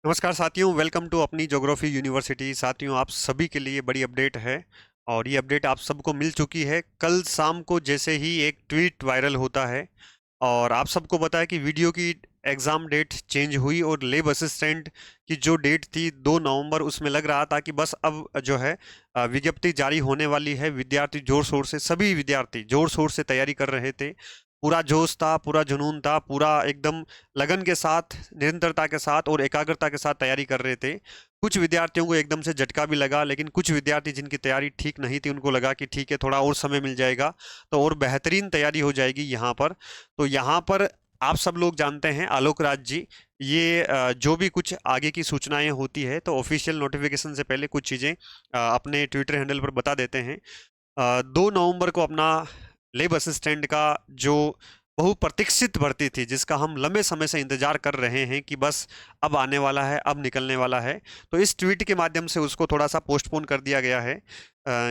नमस्कार साथियों, welcome to अपनी ज्योग्राफी यूनिवर्सिटी। साथियों, आप सभी के लिए बड़ी अपडेट है और ये अपडेट आप सबको मिल चुकी है। कल शाम को जैसे ही एक ट्वीट वायरल होता है और आप सबको पता है कि वीडियो की एग्ज़ाम डेट चेंज हुई और लेब असिस्टेंट की जो डेट थी 2 नवंबर, उसमें लग रहा था कि बस अब जो है विज्ञप्ति जारी होने वाली है। विद्यार्थी जोर शोर से, सभी विद्यार्थी जोर शोर से तैयारी कर रहे थे। पूरा जोश था, पूरा जुनून था, पूरा एकदम लगन के साथ, निरंतरता के साथ और एकाग्रता के साथ तैयारी कर रहे थे। कुछ विद्यार्थियों को एकदम से झटका भी लगा, लेकिन कुछ विद्यार्थी जिनकी तैयारी ठीक नहीं थी उनको लगा कि ठीक है, थोड़ा और समय मिल जाएगा तो और बेहतरीन तैयारी हो जाएगी यहाँ पर। तो यहाँ पर आप सब लोग जानते हैं, आलोक राज जी, ये जो भी कुछ आगे की सूचनाएं होती है तो ऑफिशियल नोटिफिकेशन से पहले कुछ चीज़ें अपने ट्विटर हैंडल पर बता देते हैं। 2 नवंबर को अपना लेब असिस्टेंट का जो बहुप्रतीक्षित भर्ती थी, जिसका हम लंबे समय से इंतजार कर रहे हैं कि बस अब आने वाला है, अब निकलने वाला है, तो इस ट्वीट के माध्यम से उसको थोड़ा सा पोस्टपोन कर दिया गया है।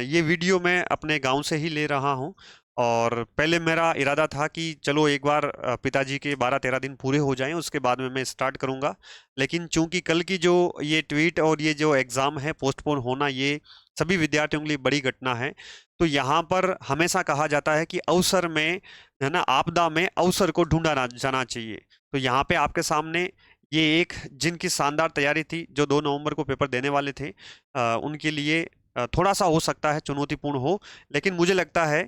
ये वीडियो मैं अपने गांव से ही ले रहा हूं और पहले मेरा इरादा था कि चलो एक बार पिताजी के 12-13 दिन पूरे हो जाएं, उसके बाद में मैं स्टार्ट करूंगा। लेकिन चूंकि कल की जो ये ट्वीट और ये जो एग्ज़ाम है पोस्टपोन होना, ये सभी विद्यार्थियों के लिए बड़ी घटना है। तो यहाँ पर हमेशा कहा जाता है कि अवसर में, है ना, आपदा में अवसर को ढूंढा जाना चाहिए। तो यहाँ पे आपके सामने ये एक जिनकी शानदार तैयारी थी, जो 2 नवंबर को पेपर देने वाले थे, उनके लिए थोड़ा सा हो सकता है चुनौतीपूर्ण हो। लेकिन मुझे लगता है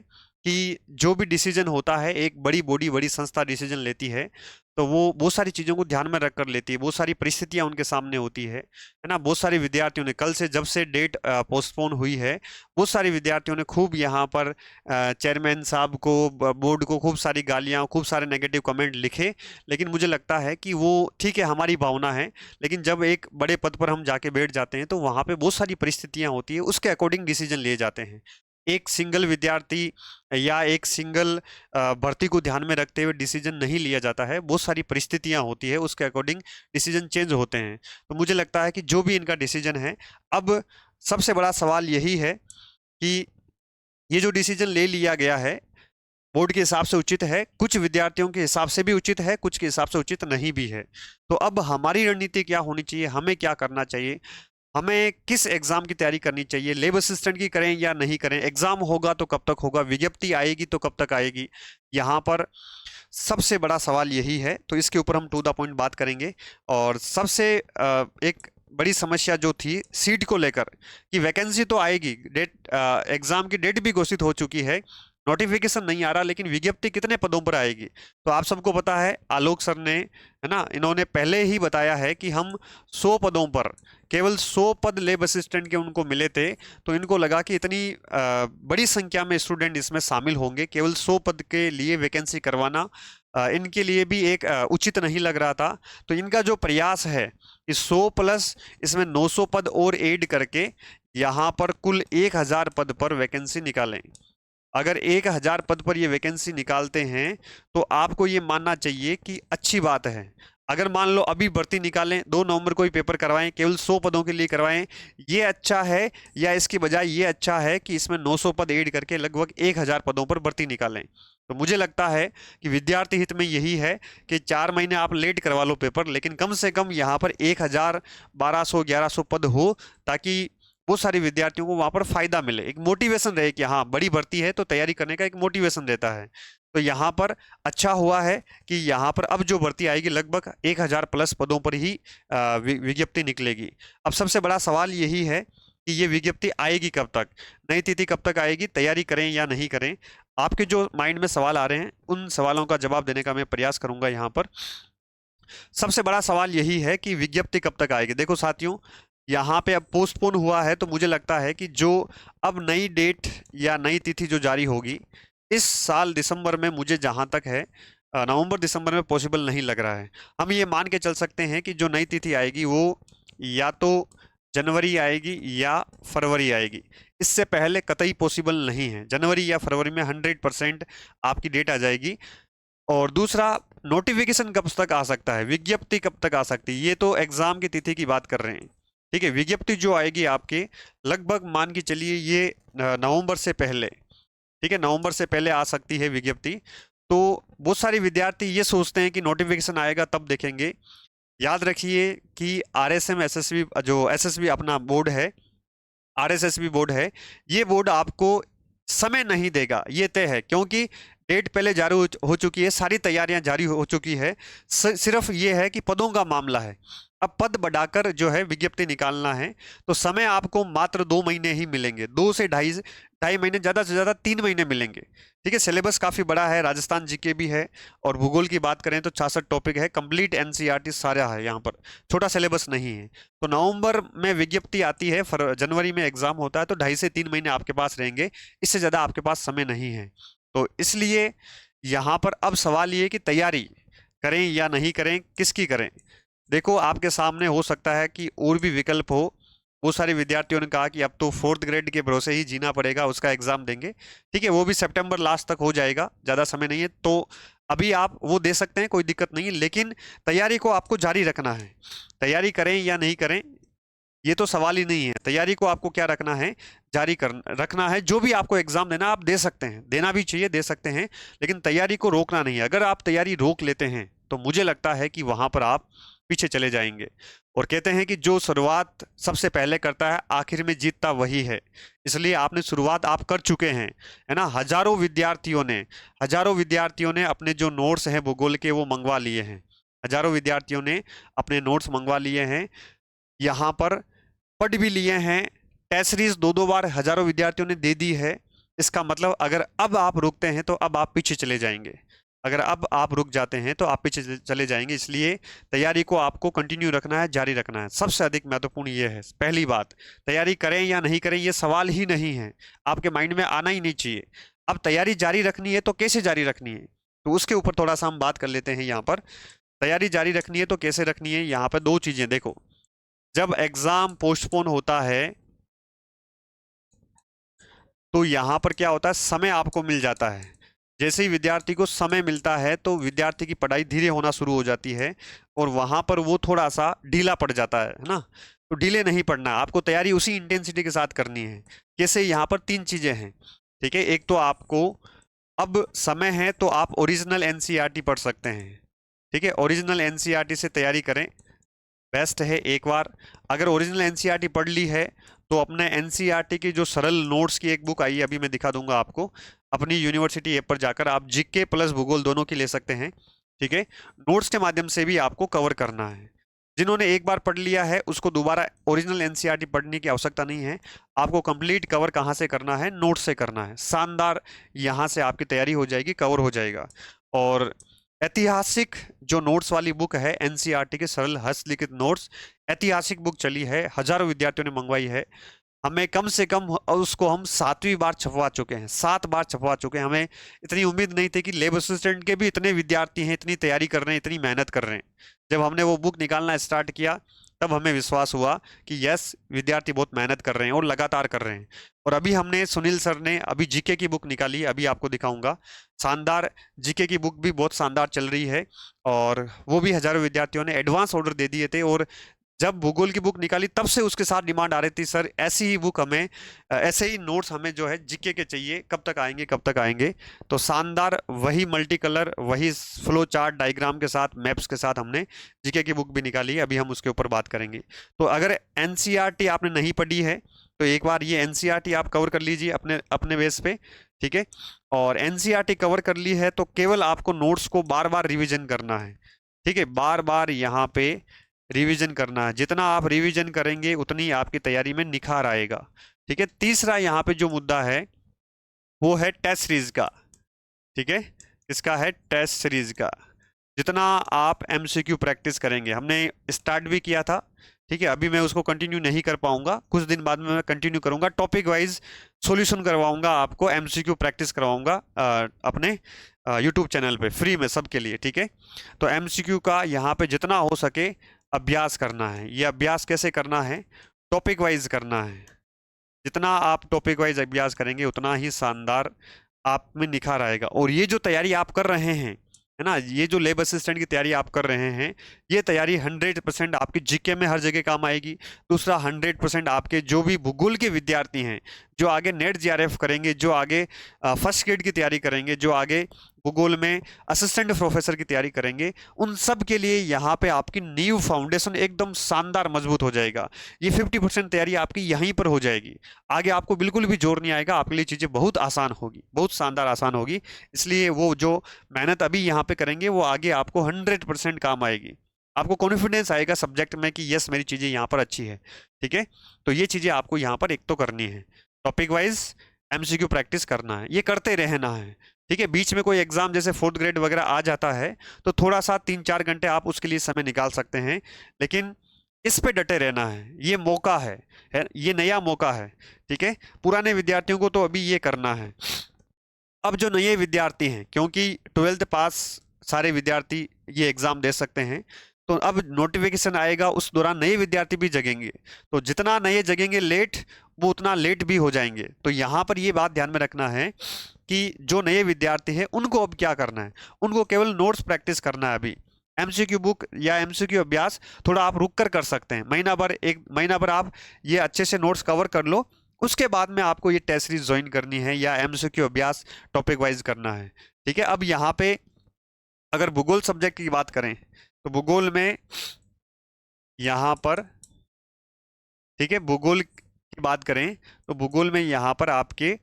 कि जो भी डिसीजन होता है, एक बड़ी बॉडी, बड़ी संस्था डिसीजन लेती है तो वो बहुत सारी चीज़ों को ध्यान में रख कर लेती है। बहुत सारी परिस्थितियां उनके सामने होती है ना। बहुत सारे विद्यार्थियों ने कल से, जब से डेट पोस्टपोन हुई है, बहुत सारे विद्यार्थियों ने खूब यहाँ पर चेयरमैन साहब को, बोर्ड को खूब सारी गालियाँ, खूब सारे नेगेटिव कमेंट लिखे। लेकिन मुझे लगता है कि वो ठीक है, हमारी भावना है, लेकिन जब एक बड़े पद पर हम जाके बैठ जाते हैं तो वहाँ पे बहुत सारी परिस्थितियाँ होती है, उसके अकॉर्डिंग डिसीजन लिए जाते हैं। एक सिंगल विद्यार्थी या एक सिंगल भर्ती को ध्यान में रखते हुए डिसीजन नहीं लिया जाता है। बहुत सारी परिस्थितियां होती है, उसके अकॉर्डिंग डिसीजन चेंज होते हैं। तो मुझे लगता है कि जो भी इनका डिसीजन है, अब सबसे बड़ा सवाल यही है कि ये जो डिसीजन ले लिया गया है, बोर्ड के हिसाब से उचित है, कुछ विद्यार्थियों के हिसाब से भी उचित है, कुछ के हिसाब से उचित नहीं भी है। तो अब हमारी रणनीति क्या होनी चाहिए, हमें क्या करना चाहिए, हमें किस एग्जाम की तैयारी करनी चाहिए, लेब असिस्टेंट की करें या नहीं करें, एग्जाम होगा तो कब तक होगा, विज्ञप्ति आएगी तो कब तक आएगी, यहाँ पर सबसे बड़ा सवाल यही है। तो इसके ऊपर हम टू द पॉइंट बात करेंगे। और सबसे एक बड़ी समस्या जो थी सीट को लेकर, कि वैकेंसी तो आएगी, डेट, एग्जाम की डेट भी घोषित हो चुकी है, नोटिफिकेशन नहीं आ रहा, लेकिन विज्ञप्ति कितने पदों पर आएगी। तो आप सबको पता है, आलोक सर ने, है ना, इन्होंने पहले ही बताया है कि हम 100 पदों पर, केवल 100 पद लेब असिस्टेंट के उनको मिले थे। तो इनको लगा कि इतनी बड़ी संख्या में स्टूडेंट इसमें शामिल होंगे, केवल 100 पद के लिए वैकेंसी करवाना इनके लिए भी एक उचित नहीं लग रहा था। तो इनका जो प्रयास है, इस 100 प्लस इसमें 900 पद और ऐड करके यहाँ पर कुल 1000 पद पर वैकेंसी निकालें। अगर 1000 पद पर ये वैकेंसी निकालते हैं तो आपको ये मानना चाहिए कि अच्छी बात है। अगर मान लो अभी भर्ती निकालें, 2 नवंबर को ही पेपर करवाएं, केवल 100 पदों के लिए करवाएं, ये अच्छा है, या इसकी बजाय ये अच्छा है कि इसमें 900 पद ऐड करके लगभग 1000 पदों पर भर्ती निकालें। तो मुझे लगता है कि विद्यार्थी हित में यही है कि 4 महीने आप लेट करवा लो पेपर, लेकिन कम से कम यहाँ पर 1000, 1200, 1100 पद हो, ताकि बहुत सारे विद्यार्थियों को वहां पर फायदा मिले, एक मोटिवेशन रहे कि हाँ, बड़ी भर्ती है तो तैयारी करने का एक मोटिवेशन रहता है। तो यहाँ पर अच्छा हुआ है कि यहाँ पर अब जो भर्ती आएगी लगभग 1000 प्लस पदों पर ही विज्ञप्ति निकलेगी। अब सबसे बड़ा सवाल यही है कि ये विज्ञप्ति आएगी कब तक, नई तिथि कब तक आएगी, तैयारी करें या नहीं करें। आपके जो माइंड में सवाल आ रहे हैं, उन सवालों का जवाब देने का मैं प्रयास करूंगा यहाँ पर। सबसे बड़ा सवाल यही है कि विज्ञप्ति कब तक आएगी। देखो साथियों, यहाँ पे अब पोस्टपोन हुआ है तो मुझे लगता है कि जो अब नई डेट या नई तिथि जो जारी होगी इस साल दिसंबर में, मुझे जहाँ तक है नवंबर दिसंबर में पॉसिबल नहीं लग रहा है। हम ये मान के चल सकते हैं कि जो नई तिथि आएगी वो या तो जनवरी आएगी या फरवरी आएगी, इससे पहले कतई पॉसिबल नहीं है। जनवरी या फरवरी में 100% आपकी डेट आ जाएगी। और दूसरा, नोटिफिकेशन कब तक आ सकता है, विज्ञप्ति कब तक आ सकती है, ये तो एग्जाम की तिथि की बात कर रहे हैं। ठीक है, विज्ञप्ति जो आएगी आपके, लगभग मान के चलिए ये नवंबर से पहले, ठीक है, नवंबर से पहले आ सकती है विज्ञप्ति। तो बहुत सारे विद्यार्थी ये सोचते हैं कि नोटिफिकेशन आएगा तब देखेंगे। याद रखिए कि आरएसएम एसएसबी जो एसएसबी अपना बोर्ड है, आरएसएसबी बोर्ड है, ये बोर्ड आपको समय नहीं देगा, ये तय है, क्योंकि डेट पहले जारी हो चुकी है, सारी तैयारियां जारी हो चुकी है। सिर्फ ये है कि पदों का मामला है। अब पद बढ़ाकर जो है विज्ञप्ति निकालना है, तो समय आपको मात्र 2 महीने ही मिलेंगे, 2 से ढाई ढाई महीने, ज़्यादा से ज़्यादा 3 महीने मिलेंगे। ठीक है, सिलेबस काफ़ी बड़ा है, राजस्थान जीके भी है, और भूगोल की बात करें तो 66 टॉपिक है, कंप्लीट एनसीईआरटी सारा है यहाँ पर, छोटा सिलेबस नहीं है। तो नवंबर में विज्ञप्ति आती है, जनवरी में एग्जाम होता है, तो 2.5 से 3 महीने आपके पास रहेंगे, इससे ज़्यादा आपके पास समय नहीं है। तो इसलिए यहाँ पर अब सवाल ये कि तैयारी करें या नहीं करें, किसकी करें। देखो, आपके सामने हो सकता है कि और भी विकल्प हो। बहुत सारे विद्यार्थियों ने कहा कि अब तो 4th ग्रेड के भरोसे ही जीना पड़ेगा, उसका एग्जाम देंगे। ठीक है, वो भी सितंबर लास्ट तक हो जाएगा, ज़्यादा समय नहीं है, तो अभी आप वो दे सकते हैं, कोई दिक्कत नहीं है, लेकिन तैयारी को आपको जारी रखना है। तैयारी करें या नहीं करें, ये तो सवाल ही नहीं है। तैयारी को आपको क्या रखना है, जारी कर रखना है। जो भी आपको एग्जाम देना, आप दे सकते हैं, देना भी चाहिए, दे सकते हैं, लेकिन तैयारी को रोकना नहीं है। अगर आप तैयारी रोक लेते हैं तो मुझे लगता है कि वहां पर आप पीछे चले जाएंगे। और कहते हैं कि जो शुरुआत सबसे पहले करता है, आखिर में जीतता वही है। इसलिए आपने शुरुआत आप कर चुके हैं, है ना। हजारों विद्यार्थियों ने अपने जो नोट्स हैं भूगोल के, वो मंगवा लिए हैं। हजारों विद्यार्थियों ने अपने नोट्स मंगवा लिए हैं, यहाँ पर पढ़ भी लिए हैं। टेस्ट सीरीज 2-2 बार हजारों विद्यार्थियों ने दे दी है। इसका मतलब अगर अब आप रुकते हैं तो अब आप पीछे चले जाएंगे, अगर अब आप रुक जाते हैं तो आप पीछे चले जाएंगे। इसलिए तैयारी को आपको कंटिन्यू रखना है, जारी रखना है। सबसे अधिक महत्वपूर्ण ये है, पहली बात, तैयारी करें या नहीं करें ये सवाल ही नहीं है, आपके माइंड में आना ही नहीं चाहिए। अब तैयारी जारी रखनी है तो कैसे जारी रखनी है, तो उसके ऊपर थोड़ा सा हम बात कर लेते हैं। यहाँ पर तैयारी जारी रखनी है तो कैसे रखनी है, यहाँ पर दो चीजें देखो। जब एग्जाम पोस्टपोन होता है तो यहां पर क्या होता है, समय आपको मिल जाता है। जैसे ही विद्यार्थी को समय मिलता है तो विद्यार्थी की पढ़ाई धीरे होना शुरू हो जाती है, और वहां पर वो थोड़ा सा ढीला पड़ जाता है ना। तो ढीले नहीं पड़ना, आपको तैयारी उसी इंटेंसिटी के साथ करनी है। जैसे यहाँ पर 3 चीजें हैं। ठीक है, एक तो आपको अब समय है तो आप ओरिजिनल एनसीईआरटी पढ़ सकते हैं। ठीक है, ओरिजिनल एनसीईआरटी से तैयारी करें, बेस्ट है। एक बार अगर ओरिजिनल एनसीईआरटी पढ़ ली है तो अपने एनसीईआरटी की जो सरल नोट्स की एक बुक आई है, अभी मैं दिखा दूंगा आपको, अपनी यूनिवर्सिटी ऐप पर जाकर आप जीके प्लस भूगोल दोनों की ले सकते हैं। ठीक है, नोट्स के माध्यम से भी आपको कवर करना है। जिन्होंने एक बार पढ़ लिया है उसको दोबारा ओरिजिनल एनसीईआरटी पढ़ने की आवश्यकता नहीं है। आपको कंप्लीट कवर कहाँ से करना है, नोट से करना है। शानदार, यहाँ से आपकी तैयारी हो जाएगी, कवर हो जाएगा। और ऐतिहासिक जो नोट्स वाली बुक है, एनसीईआरटी के सरल हस्तलिखित नोट्स, ऐतिहासिक बुक चली है, हजारों विद्यार्थियों ने मंगवाई है। हमें कम से कम उसको हम 7वीं बार छपवा चुके हैं, 7 बार छपवा चुके हैं। हमें इतनी उम्मीद नहीं थी कि लेब असिस्टेंट के भी इतने विद्यार्थी हैं, इतनी तैयारी कर रहे हैं, इतनी मेहनत कर रहे हैं। जब हमने वो बुक निकालना स्टार्ट किया तब हमें विश्वास हुआ कि यस, विद्यार्थी बहुत मेहनत कर रहे हैं और लगातार कर रहे हैं। और अभी हमने, सुनील सर ने अभी जीके की बुक निकाली, अभी आपको दिखाऊंगा। शानदार, जीके की बुक भी बहुत शानदार चल रही है, और वो भी हजारों विद्यार्थियों ने एडवांस ऑर्डर दे दिए थे। और जब भूगोल की बुक निकाली तब से उसके साथ डिमांड आ रही थी, सर ऐसी ही बुक हमें, ऐसे ही नोट्स हमें जो है जीके के चाहिए, कब तक आएंगे, कब तक आएंगे। तो शानदार, वही मल्टी कलर, वही फ्लो चार्ट डायग्राम के साथ, मैप्स के साथ हमने जीके की बुक भी निकाली है, अभी हम उसके ऊपर बात करेंगे। तो अगर एनसीईआरटी आपने नहीं पढ़ी है तो एक बार ये एनसीईआरटी आप कवर कर लीजिए अपने अपने बेस पे। ठीक है, और एनसीईआरटी कवर कर ली है तो केवल आपको नोट्स को बार बार रिविजन करना है। ठीक है, बार बार यहाँ पे रिवीजन करना है। जितना आप रिवीजन करेंगे उतनी आपकी तैयारी में निखार आएगा। ठीक है, तीसरा यहाँ पे जो मुद्दा है वो है टेस्ट सीरीज का। ठीक है, इसका है टेस्ट सीरीज का। जितना आप एमसीक्यू प्रैक्टिस करेंगे, हमने स्टार्ट भी किया था। ठीक है, अभी मैं उसको कंटिन्यू नहीं कर पाऊंगा, कुछ दिन बाद में मैं कंटिन्यू करूंगा, टॉपिक वाइज सॉल्यूशन करवाऊंगा आपको, एमसीक्यू प्रैक्टिस करवाऊंगा अपने यूट्यूब चैनल पे फ्री में सबके लिए। ठीक है, तो एमसीक्यू का यहाँ पे जितना हो सके अभ्यास करना है। ये अभ्यास कैसे करना है, टॉपिक वाइज करना है। जितना आप टॉपिक वाइज अभ्यास करेंगे उतना ही शानदार आप में निखार आएगा। और ये जो तैयारी आप कर रहे हैं, है ना, ये जो लेब असिस्टेंट की तैयारी आप कर रहे हैं, ये तैयारी 100% आपकी जीके में हर जगह काम आएगी। दूसरा, 100% आपके जो भी भूगोल के विद्यार्थी हैं, जो आगे नेट जीआरएफ करेंगे, जो आगे फर्स्ट ग्रेड की तैयारी करेंगे, जो आगे भूगोल में असिस्टेंट प्रोफेसर की तैयारी करेंगे, उन सब के लिए यहाँ पे आपकी नींव फाउंडेशन एकदम शानदार मजबूत हो जाएगा। ये 50% तैयारी आपकी यहीं पर हो जाएगी। आगे आपको बिल्कुल भी जोर नहीं आएगा, आपके लिए चीज़ें बहुत आसान होगी, बहुत शानदार आसान होगी। इसलिए वो जो मेहनत अभी यहाँ पे करेंगे वो आगे आपको 100% काम आएगी। आपको कॉन्फिडेंस आएगा सब्जेक्ट में कि यस मेरी चीज़ें यहाँ पर अच्छी है। ठीक है, तो ये चीज़ें आपको यहाँ पर एक तो करनी है, टॉपिक वाइज एमसीक्यू प्रैक्टिस करना है, ये करते रहना है। ठीक है, बीच में कोई एग्जाम जैसे 4th ग्रेड वगैरह आ जाता है तो थोड़ा सा 3-4 घंटे आप उसके लिए समय निकाल सकते हैं, लेकिन इस पे डटे रहना है। ये मौका है, ये नया मौका है। ठीक है, पुराने विद्यार्थियों को तो अभी ये करना है। अब जो नए विद्यार्थी हैं, क्योंकि 12th पास सारे विद्यार्थी ये एग्जाम दे सकते हैं, तो अब नोटिफिकेशन आएगा, उस दौरान नए विद्यार्थी भी जगेंगे, तो जितना नए जगेंगे लेट, वो उतना लेट भी हो जाएंगे। तो यहाँ पर ये बात ध्यान में रखना है कि जो नए विद्यार्थी हैं उनको अब क्या करना है, उनको केवल नोट्स प्रैक्टिस करना है। अभी एमसीक्यू बुक या एमसीक्यू अभ्यास थोड़ा आप रुक कर सकते हैं, महीना भर, 1 महीना भर आप ये अच्छे से नोट्स कवर कर लो, उसके बाद में आपको ये टेस्ट सीरीज ज्वाइन करनी है या एमसीक्यू अभ्यास टॉपिक वाइज करना है। ठीक है, अब यहाँ पे अगर भूगोल सब्जेक्ट की बात करें तो भूगोल में यहाँ पर, ठीक है, भूगोल की बात करें तो भूगोल में यहाँ पर आपके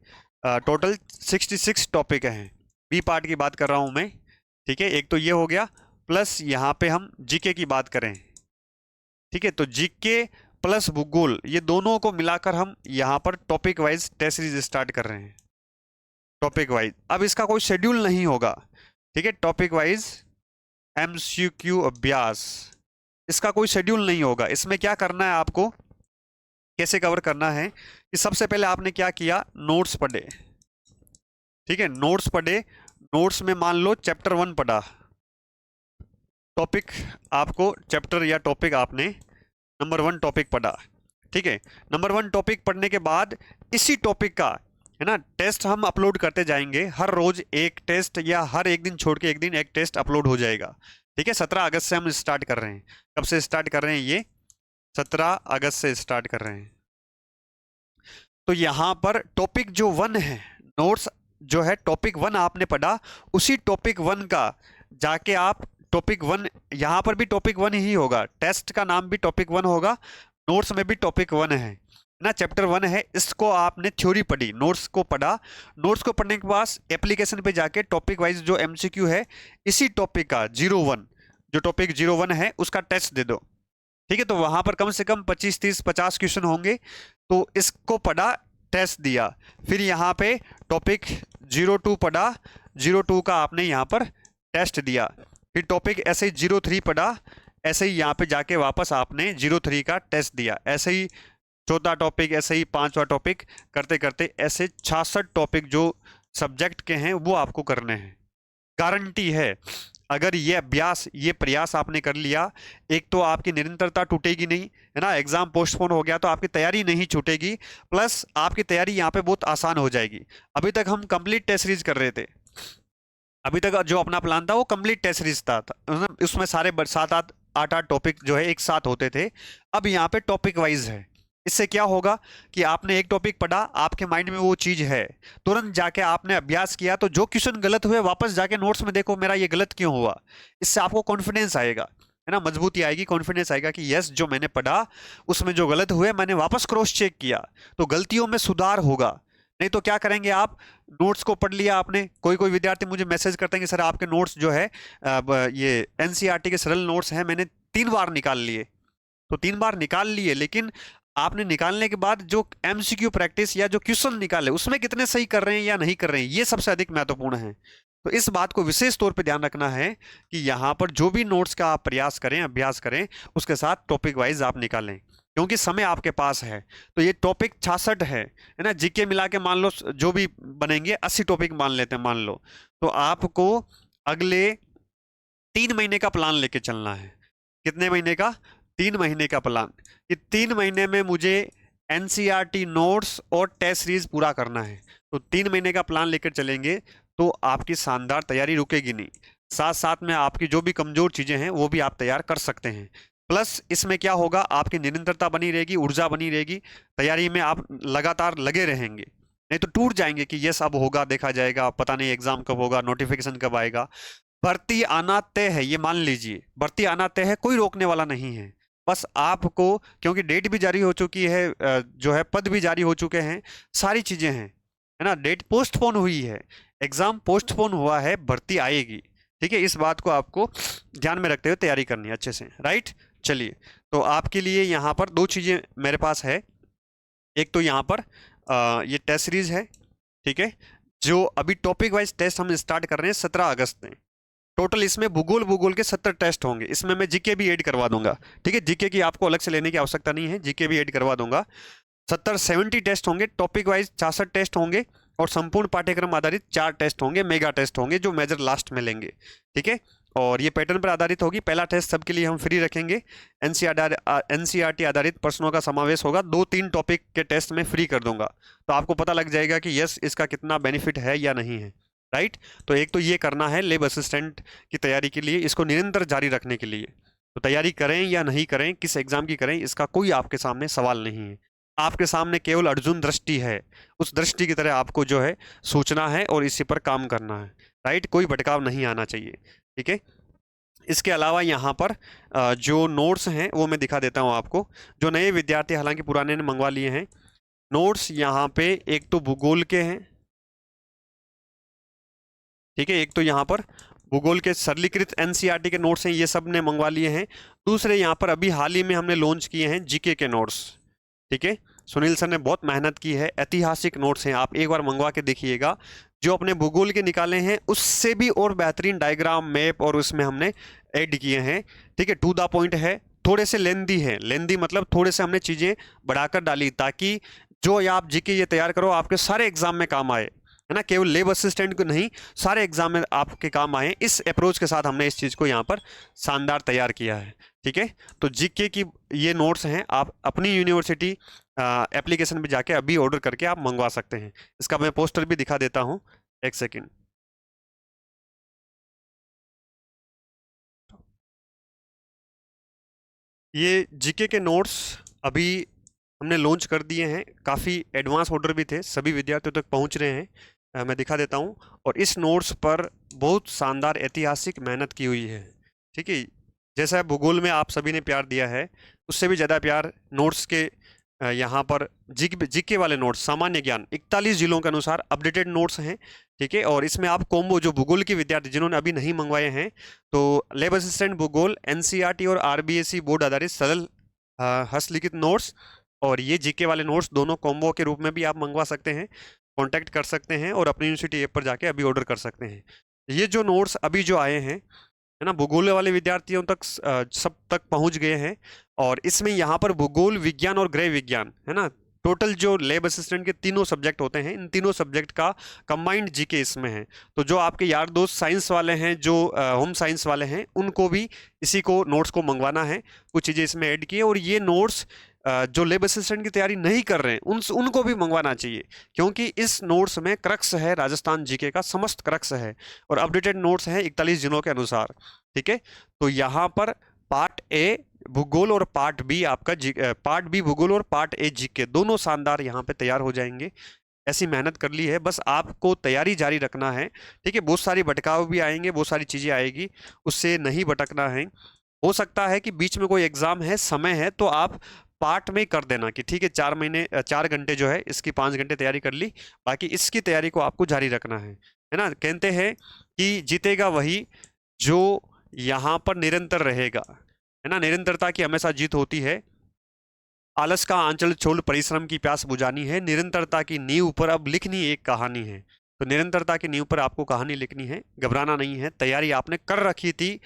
टोटल 66 टॉपिक हैं। बी पार्ट की बात कर रहा हूँ मैं। ठीक है, एक तो ये हो गया, प्लस यहाँ पे हम जीके की बात करें। ठीक है, तो जीके प्लस भूगोल, ये दोनों को मिलाकर हम यहाँ पर topic wise test series start कर रहे हैं। टॉपिक वाइज, अब इसका कोई शेड्यूल नहीं होगा। ठीक है, टॉपिक वाइज एमसीक्यू अभ्यास, इसका कोई शेड्यूल नहीं होगा। इसमें क्या करना है आपको, कैसे कवर करना है कि सबसे पहले आपने क्या किया, नोट्स पढ़े। ठीक है, नोट्स पढ़े, नोट्स में मान लो चैप्टर 1 पढ़ा, टॉपिक आपको चैप्टर या टॉपिक आपने नंबर 1 टॉपिक पढ़ा। ठीक है, नंबर 1 टॉपिक पढ़ने के बाद इसी टॉपिक का, है ना, टेस्ट हम अपलोड करते जाएंगे। हर रोज एक टेस्ट या हर एक दिन छोड़ के एक दिन एक टेस्ट अपलोड हो जाएगा। ठीक है, 17 अगस्त से हम स्टार्ट कर रहे हैं। कब से स्टार्ट कर रहे हैं, ये 17 अगस्त से स्टार्ट कर रहे हैं। तो यहाँ पर टॉपिक जो 1 है, नोट्स जो है टॉपिक 1 आपने पढ़ा, उसी टॉपिक 1 का जाके आप टॉपिक 1, यहाँ पर भी टॉपिक 1 ही होगा, टेस्ट का नाम भी टॉपिक 1 होगा, नोट्स में भी टॉपिक 1 है ना, चैप्टर 1 है। इसको आपने थ्योरी पढ़ी, नोट्स को पढ़ा, नोट्स को पढ़ने के बाद एप्लीकेशन पे जाके टॉपिक वाइज जो एमसीक्यू है इसी टॉपिक का 01, जो टॉपिक 01 है उसका टेस्ट दे दो। ठीक है, तो वहां पर कम से कम 25, 30, 50 क्वेश्चन होंगे। तो इसको पढ़ा, टेस्ट दिया, फिर यहाँ पे टॉपिक 02 पढ़ा, 02 का आपने यहाँ पर टेस्ट दिया, फिर टॉपिक ऐसे ही 03 पढ़ा, ऐसे ही यहाँ पे जाके वापस आपने 03 का टेस्ट दिया, ऐसे ही चौथा टॉपिक, ऐसे ही 5वां टॉपिक, करते करते ऐसे 66 टॉपिक जो सब्जेक्ट के हैं वो आपको करने हैं। गारंटी है, अगर ये अभ्यास, ये प्रयास आपने कर लिया, एक तो आपकी निरंतरता टूटेगी नहीं, है ना, एग्जाम पोस्टपोन हो गया तो आपकी तैयारी नहीं छूटेगी, प्लस आपकी तैयारी यहाँ पे बहुत आसान हो जाएगी। अभी तक हम कंप्लीट टेस्ट सीरीज कर रहे थे, अभी तक जो अपना प्लान था वो कंप्लीट टेस्ट सीरीज था, उसमें सारे 7-8 टॉपिक जो है एक साथ होते थे। अब यहाँ पे टॉपिक वाइज है। इससे क्या होगा कि आपने एक टॉपिक पढ़ा, आपके माइंड में वो चीज है, तुरंत जाके आपने अभ्यास किया, तो जो क्वेश्चन गलत हुए वापस जाके नोट्स में देखो मेरा ये गलत क्यों हुआ। इससे आपको कॉन्फिडेंस आएगा, है ना, मजबूती आएगी, कॉन्फिडेंस आएगा कि यस जो मैंने पढ़ा उसमें जो गलत हुए मैंने वापस क्रॉस चेक किया, तो गलतियों में सुधार होगा। नहीं तो क्या करेंगे आप, नोट्स को पढ़ लिया आपने, कोई कोई विद्यार्थी मुझे मैसेज करते हैं कि सर आपके नोट्स जो है ये एनसीईआरटी के सरल नोट्स हैं, मैंने 3 बार निकाल लिए। तो 3 बार निकाल लिए, लेकिन आपने निकालने के बाद जो एमसीक्यू प्रैक्टिस या जो क्वेश्चन निकाले उसमें कितने सही कर रहे हैं या नहीं कर रहे हैं, ये सबसे अधिक महत्वपूर्ण है। तो इस बात को विशेष तौर पे ध्यान रखना है कि यहाँ पर जो भी नोट्स का आप प्रयास करें, अभ्यास करें, उसके साथ टॉपिक वाइज आप निकालें, क्योंकि समय आपके पास है। तो ये टॉपिक 66 है ना, जीके मिला के मान लो जो भी बनेंगे 80 टॉपिक मान लेते हैं, मान लो, तो आपको अगले 3 महीने का प्लान लेके चलना है। कितने महीने का, 3 महीने का प्लान, कि 3 महीने में मुझे एनसीईआरटी नोट्स और टेस्ट सीरीज पूरा करना है। तो 3 महीने का प्लान लेकर चलेंगे तो आपकी शानदार तैयारी रुकेगी नहीं, साथ साथ में आपकी जो भी कमजोर चीजें हैं वो भी आप तैयार कर सकते हैं। प्लस इसमें क्या होगा, आपकी निरंतरता बनी रहेगी, ऊर्जा बनी रहेगी, तैयारी में आप लगातार लगे रहेंगे। नहीं तो टूट जाएंगे कि यस अब होगा, देखा जाएगा, पता नहीं एग्जाम कब होगा, नोटिफिकेशन कब आएगा। भर्ती आना तय है, ये मान लीजिए, भर्ती आना तय है, कोई रोकने वाला नहीं है। बस आपको, क्योंकि डेट भी जारी हो चुकी है, जो है पद भी जारी हो चुके हैं, सारी चीजें हैं, है ना। डेट पोस्टपोन हुई है, एग्जाम पोस्टपोन हुआ है, भर्ती आएगी। ठीक है, इस बात को आपको ध्यान में रखते हुए तैयारी करनी है अच्छे से, राइट। चलिए, तो आपके लिए यहाँ पर दो चीजें मेरे पास है। एक तो यहाँ पर ये टेस्ट सीरीज है, ठीक है, जो अभी टॉपिक वाइज टेस्ट हम स्टार्ट कर रहे हैं 17 अगस्त में। टोटल इसमें भूगोल भूगोल के 70 टेस्ट होंगे, इसमें मैं जीके भी ऐड करवा दूंगा। ठीक है, जीके की आपको अलग से लेने की आवश्यकता नहीं है, जीके भी ऐड करवा दूंगा। 70 टेस्ट होंगे, टॉपिक वाइज 66 टेस्ट होंगे, और संपूर्ण पाठ्यक्रम आधारित 4 टेस्ट होंगे, मेगा टेस्ट होंगे, जो मेजर लास्ट में लेंगे। ठीक है, और ये पैटर्न पर आधारित होगी। पहला टेस्ट सबके लिए हम फ्री रखेंगे, एनसीईआरटी आधारित प्रश्नों का समावेश होगा, 2-3 टॉपिक के टेस्ट में फ्री कर दूंगा, तो आपको पता लग जाएगा कि यस इसका कितना बेनिफिट है या नहीं है, राइट। तो एक तो ये करना है लेब असिस्टेंट की तैयारी के लिए, इसको निरंतर जारी रखने के लिए। तो तैयारी करें या नहीं करें, किस एग्जाम की करें, इसका कोई आपके सामने सवाल नहीं है। आपके सामने केवल अर्जुन दृष्टि है, उस दृष्टि की तरह आपको जो है सोचना है और इसी पर काम करना है, राइट। कोई भटकाव नहीं आना चाहिए, ठीक है। इसके अलावा यहाँ पर जो नोट्स हैं वो मैं दिखा देता हूँ आपको। जो नए विद्यार्थी, हालांकि पुराने ने मंगवा लिए हैं नोट्स, यहाँ पे एक तो भूगोल के हैं, ठीक है, एक तो यहाँ पर भूगोल के सरलीकृत एनसीईआरटी के नोट्स हैं, ये सब ने मंगवा लिए हैं। दूसरे यहाँ पर अभी हाल ही में हमने लॉन्च किए हैं जीके के नोट्स, ठीक है। सुनील सर ने बहुत मेहनत की है, ऐतिहासिक नोट्स हैं, आप एक बार मंगवा के देखिएगा। जो अपने भूगोल के निकाले हैं उससे भी और बेहतरीन डायग्राम, मैप, और उसमें हमने ऐड किए हैं, ठीक है। टू द पॉइंट है, थोड़े से लेंदी है, लेंदी मतलब थोड़े से हमने चीज़ें बढ़ाकर डाली, ताकि जो आप जीके ये तैयार करो आपके सारे एग्जाम में काम आए, है ना। केवल लेब असिस्टेंट को नहीं, सारे एग्जाम में आपके काम आए। इस अप्रोच के साथ हमने इस चीज़ को यहाँ पर शानदार तैयार किया है, ठीक है। तो जीके की ये नोट्स हैं, आप अपनी यूनिवर्सिटी एप्लीकेशन में जाके अभी ऑर्डर करके आप मंगवा सकते हैं। इसका मैं पोस्टर भी दिखा देता हूँ, एक सेकेंड। ये जीके के नोट्स अभी हमने लॉन्च कर दिए हैं, काफ़ी एडवांस ऑर्डर भी थे, सभी विद्यार्थियों तक पहुंच रहे हैं। मैं दिखा देता हूं, और इस नोट्स पर बहुत शानदार ऐतिहासिक मेहनत की हुई है, ठीक है। जैसा भूगोल में आप सभी ने प्यार दिया है, उससे भी ज़्यादा प्यार नोट्स के यहाँ पर जीके वाले नोट्स, सामान्य ज्ञान 41 जिलों के अनुसार अपडेटेड नोट्स हैं, ठीक है। और इसमें आप कॉम्बो, जो भूगोल के विद्यार्थी जिन्होंने अभी नहीं मंगवाए हैं, तो लेब असिस्टेंट भूगोल, एनसीईआरटी और आरबीएसई बोर्ड आधारित सरल हस्तलिखित नोट्स, और ये जीके वाले नोट्स दोनों कॉम्बो के रूप में भी आप मंगवा सकते हैं, कांटेक्ट कर सकते हैं, और अपनी यूनिवर्सिटी ऐप पर जाके अभी ऑर्डर कर सकते हैं। ये जो नोट्स अभी जो आए हैं, है ना, भूगोल वाले विद्यार्थियों तक सब तक पहुंच गए हैं। और इसमें यहाँ पर भूगोल, विज्ञान और गृह विज्ञान, है ना, टोटल जो लेब असिस्टेंट के तीनों सब्जेक्ट होते हैं, इन तीनों सब्जेक्ट का कंबाइंड जीके इसमें है। तो जो आपके यार दोस्त साइंस वाले हैं, जो होम साइंस वाले हैं, उनको भी इसी को नोट्स को मंगवाना है, कुछ चीज़ें इसमें ऐड की है। और ये नोट्स जो लेब असिस्टेंट की तैयारी नहीं कर रहे हैं उनको भी मंगवाना चाहिए, क्योंकि इस नोट्स में क्रक्स है, राजस्थान जीके का समस्त क्रक्स है, और अपडेटेड नोट्स हैं 41 जिलों के अनुसार, ठीक है। तो यहाँ पर पार्ट ए भूगोल और पार्ट बी आपका पार्ट बी भूगोल और पार्ट ए जीके दोनों शानदार यहाँ पे तैयार हो जाएंगे। ऐसी मेहनत कर ली है, बस आपको तैयारी जारी रखना है, ठीक है। बहुत सारी भटकाव भी आएंगे, बहुत सारी चीज़ें आएगी, उससे नहीं भटकना है। हो सकता है कि बीच में कोई एग्जाम है, समय है, तो आप पार्ट में कर देना कि ठीक है 4 घंटे जो है इसकी 5 घंटे तैयारी कर ली, बाकी इसकी तैयारी को आपको जारी रखना है ना। कहते हैं कि जीतेगा वही जो यहाँ पर निरंतर रहेगा, है ना। निरंतरता की हमेशा जीत होती है। आलस का आंचल छोड़ परिश्रम की प्यास बुझानी है, निरंतरता की नींव पर अब लिखनी एक कहानी है। तो निरंतरता की नींव पर आपको कहानी लिखनी है, घबराना नहीं है। तैयारी आपने कर रखी थी,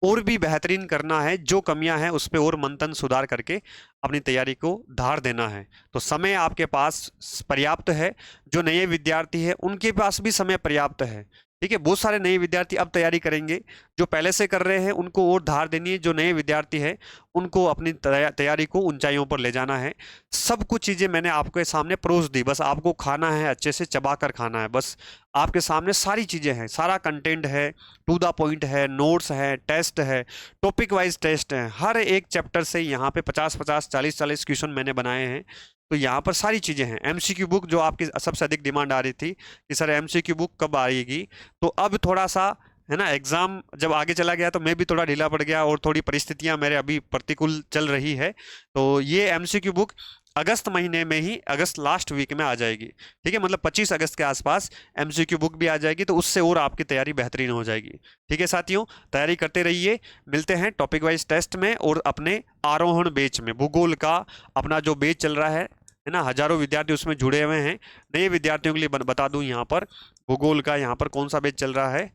और भी बेहतरीन करना है, जो कमियां हैं उस पर और मंथन सुधार करके अपनी तैयारी को धार देना है। तो समय आपके पास पर्याप्त है, जो नए विद्यार्थी है उनके पास भी समय पर्याप्त है, ठीक है, बहुत सारे नए विद्यार्थी अब तैयारी करेंगे। जो पहले से कर रहे हैं उनको और धार देनी है, जो नए विद्यार्थी है उनको अपनी तैयारी को ऊंचाइयों पर ले जाना है। सब कुछ चीज़ें मैंने आपके सामने परोस दी, बस आपको खाना है, अच्छे से चबा कर खाना है। बस आपके सामने सारी चीज़ें हैं, सारा कंटेंट है, टू द पॉइंट है, नोट्स है, टेस्ट है, टॉपिक वाइज टेस्ट है। हर एक चैप्टर से यहाँ पे 50-50, 40-40 क्वेश्चन मैंने बनाए हैं। तो यहाँ पर सारी चीज़ें हैं। एमसीक्यू बुक जो आपकी सबसे अधिक डिमांड आ रही थी कि सर एमसीक्यू बुक कब आएगी, तो अब थोड़ा सा है ना, एग्जाम जब आगे चला गया तो मैं भी थोड़ा ढीला पड़ गया और थोड़ी परिस्थितियां मेरे अभी प्रतिकूल चल रही है। तो ये एमसीक्यू बुक अगस्त महीने में ही, अगस्त लास्ट वीक में आ जाएगी। ठीक है, मतलब 25 अगस्त के आसपास एमसीक्यू बुक भी आ जाएगी, तो उससे और आपकी तैयारी बेहतरीन हो जाएगी। ठीक है साथियों, तैयारी करते रहिए। मिलते हैं टॉपिक वाइज टेस्ट में और अपने आरोहण बैच में। भूगोल का अपना जो बैच चल रहा है ना, हजारों विद्यार्थी उसमें जुड़े हुए हैं। नए विद्यार्थियों के लिए बता दूं, यहाँ पर भूगोल का यहाँ पर कौन सा बैच चल रहा है,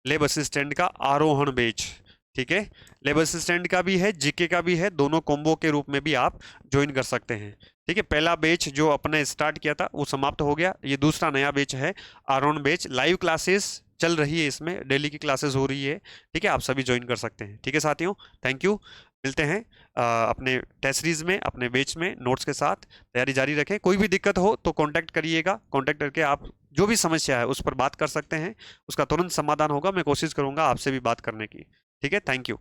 लेब असिस्टेंट का आरोहण बैच। ठीक है, लेब असिस्टेंट का भी है, जीके का भी है, दोनों कॉम्बो के रूप में भी आप ज्वाइन कर सकते हैं। ठीक है, पहला बैच जो अपने स्टार्ट किया था वो समाप्त हो गया, ये दूसरा नया बैच है आरोहण बैच। लाइव क्लासेस चल रही है, इसमें डेली की क्लासेस हो रही है। ठीक है, आप सभी ज्वाइन कर सकते हैं। ठीक है साथियों, थैंक यू। मिलते हैं अपने टेस्ट सीरीज में, अपने बैच में नोट्स के साथ। तैयारी जारी रखें। कोई भी दिक्कत हो तो कांटेक्ट करिएगा, कांटेक्ट करके आप जो भी समस्या है उस पर बात कर सकते हैं, उसका तुरंत समाधान होगा। मैं कोशिश करूंगा आपसे भी बात करने की। ठीक है, थैंक यू।